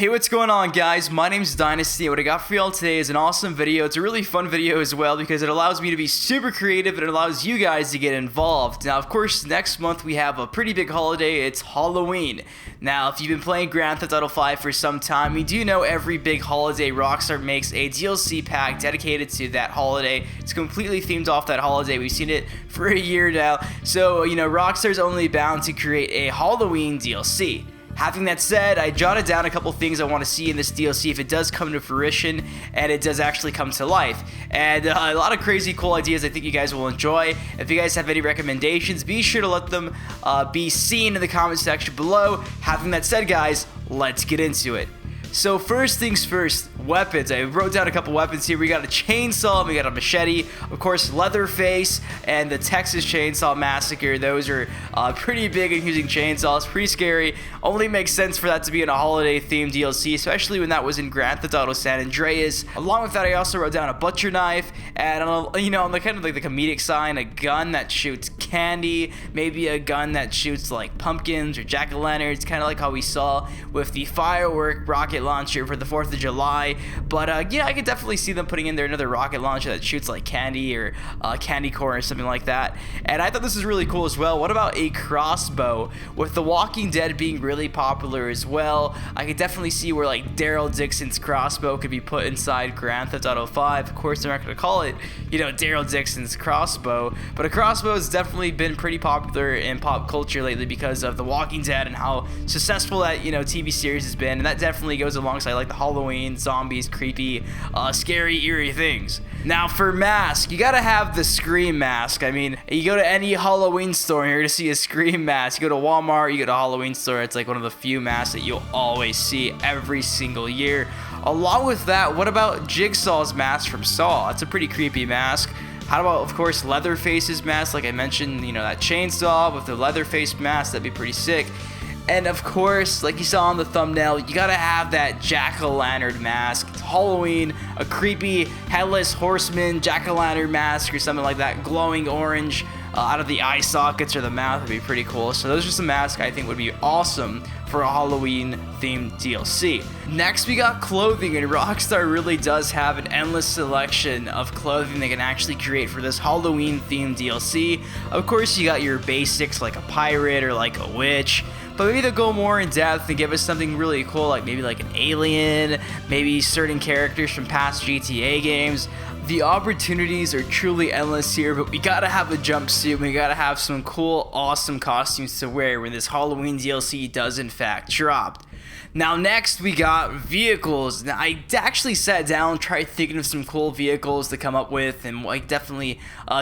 Hey, what's going on, guys? My name's Dynasty. What I got for y'all today is an awesome video. It's a really fun video as well because it allows me to be super creative and it allows you guys to get involved. Now, of course, next month we have a pretty big holiday. It's Halloween. Now, if you've been playing Grand Theft Auto 5 for some time, you do know every big holiday Rockstar makes a DLC pack dedicated to that holiday. It's completely themed off that holiday. We've seen it for a year now. So, Rockstar's only bound to create a Halloween DLC. Having that said, I jotted down a couple things I want to see in this DLC if it does come to fruition and it does actually come to life. And a lot of crazy cool ideas I think you guys will enjoy. If you guys have any recommendations, be sure to let them be seen in the comment section below. Having that said, guys, let's get into it. So first things first, weapons. I wrote down a couple weapons here. We got a chainsaw, we got a machete, of course Leatherface, and the Texas Chainsaw Massacre. Those are pretty big in using chainsaws, pretty scary. Only makes sense for that to be in a holiday themed DLC, especially when that was in Grand Theft Auto San Andreas. Along with that, I also wrote down a butcher knife, and on the kind of like the comedic side, a gun that shoots candy, maybe a gun that shoots like pumpkins or jack-o'-lanterns, kind of like how we saw with the firework rocket launcher for the 4th of July. But yeah, I could definitely see them putting in there another rocket launcher that shoots like candy or candy corn or something like that. And I thought this was really cool as well. What about a crossbow? With The Walking Dead being really popular as well, I could definitely see where like Daryl Dixon's crossbow could be put inside Grand Theft Auto 5. Of course, they're not going to call it, Daryl Dixon's crossbow, but a crossbow has definitely been pretty popular in pop culture lately because of The Walking Dead and how successful that TV series has been, and that definitely goes alongside like the Halloween, zombies, creepy, scary, eerie things. Now for mask, you gotta have the Scream mask. I mean, you go to any Halloween store and you're gonna see a Scream mask. You go to Walmart, you go to a Halloween store, it's like one of the few masks that you'll always see every single year. Along with that, what about Jigsaw's mask from Saw? That's a pretty creepy mask. How about, of course, Leatherface's mask? Like I mentioned, that chainsaw with the Leatherface mask, that'd be pretty sick. And of course, like you saw on the thumbnail, you gotta have that jack-o'-lantern mask. It's Halloween, a creepy headless horseman jack-o'-lantern mask or something like that, glowing orange out of the eye sockets or the mouth would be pretty cool. So those are some masks I think would be awesome for a Halloween themed DLC. Next, we got clothing, and Rockstar really does have an endless selection of clothing they can actually create for this Halloween themed DLC. Of course, you got your basics like a pirate or like a witch, but maybe they'll go more in depth and give us something really cool, like maybe like an alien, maybe certain characters from past GTA games. The opportunities are truly endless here, but we gotta have a jumpsuit, we gotta have some cool, awesome costumes to wear when this Halloween DLC does in fact drop. Now next we got vehicles. Now I actually sat down, tried thinking of some cool vehicles to come up with, and I definitely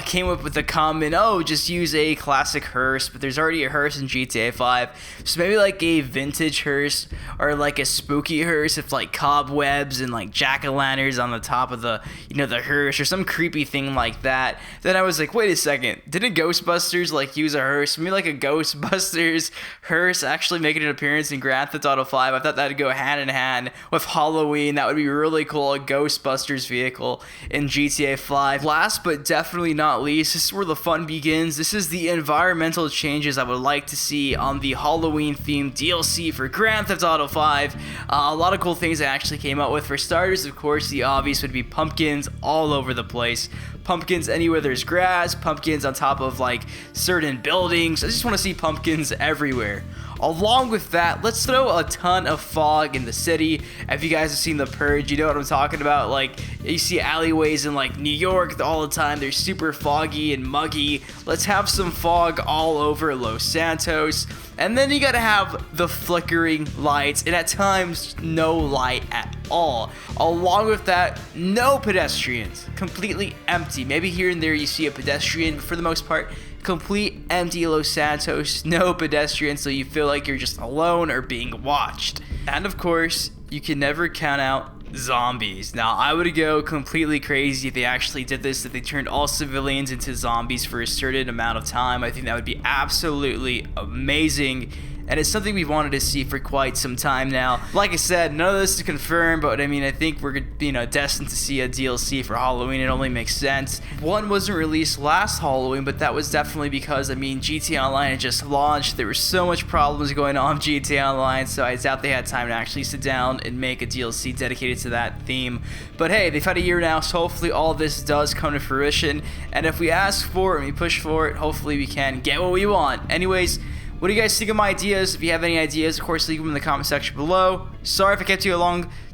came up with the comment, just use a classic hearse, but there's already a hearse in GTA 5, so maybe like a vintage hearse or like a spooky hearse with like cobwebs and like jack-o'-lanterns on the top of the the hearse or some creepy thing like that. Then I was like, wait a second, didn't Ghostbusters like use a hearse? Maybe like a Ghostbusters hearse actually making an appearance in Grand Theft Auto 5. I thought that'd go hand in hand with Halloween. That would be really cool, a Ghostbusters vehicle in GTA 5. Last but definitely not least, this is where the fun begins. This is the environmental changes I would like to see on the Halloween themed DLC for Grand Theft Auto 5. A lot of cool things I actually came up with. For starters, of course, the obvious would be pumpkins all over the place. Pumpkins anywhere there's grass, pumpkins on top of like certain buildings. I just want to see pumpkins everywhere. Along with that, let's throw a ton of fog in the city. If you guys have seen The Purge, you know what I'm talking about. Like, you see alleyways in like New York all the time. They're super foggy and muggy. Let's have some fog all over Los Santos. And then you gotta have the flickering lights, and at times, no light at all. Along with that, no pedestrians. Completely empty. Maybe here and there you see a pedestrian, but for the most part, complete empty Los Santos, no pedestrians, so you feel like you're just alone or being watched. And of course, you can never count out zombies. Now, I would go completely crazy if they actually did this, if they turned all civilians into zombies for a certain amount of time. I think that would be absolutely amazing. and it's something we've wanted to see for quite some time now. Like I said, none of this is confirmed, but I mean, I think we're destined to see a DLC for Halloween. It only makes sense. One wasn't released last Halloween, but that was definitely because, I mean, GTA Online had just launched. There were so much problems going on with GTA Online, so I doubt they had time to actually sit down and make a DLC dedicated to that theme. But hey, they've had a year now, so hopefully all this does come to fruition, and if we ask for it and we push for it, hopefully we can get what we want. Anyways, what do you guys think of my ideas? If you have any ideas, of course, leave them in the comment section below. Sorry if I kept you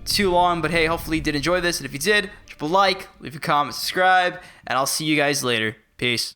too long, but hey, hopefully you did enjoy this, and if you did, drop a like, leave a comment, subscribe, and I'll see you guys later. Peace.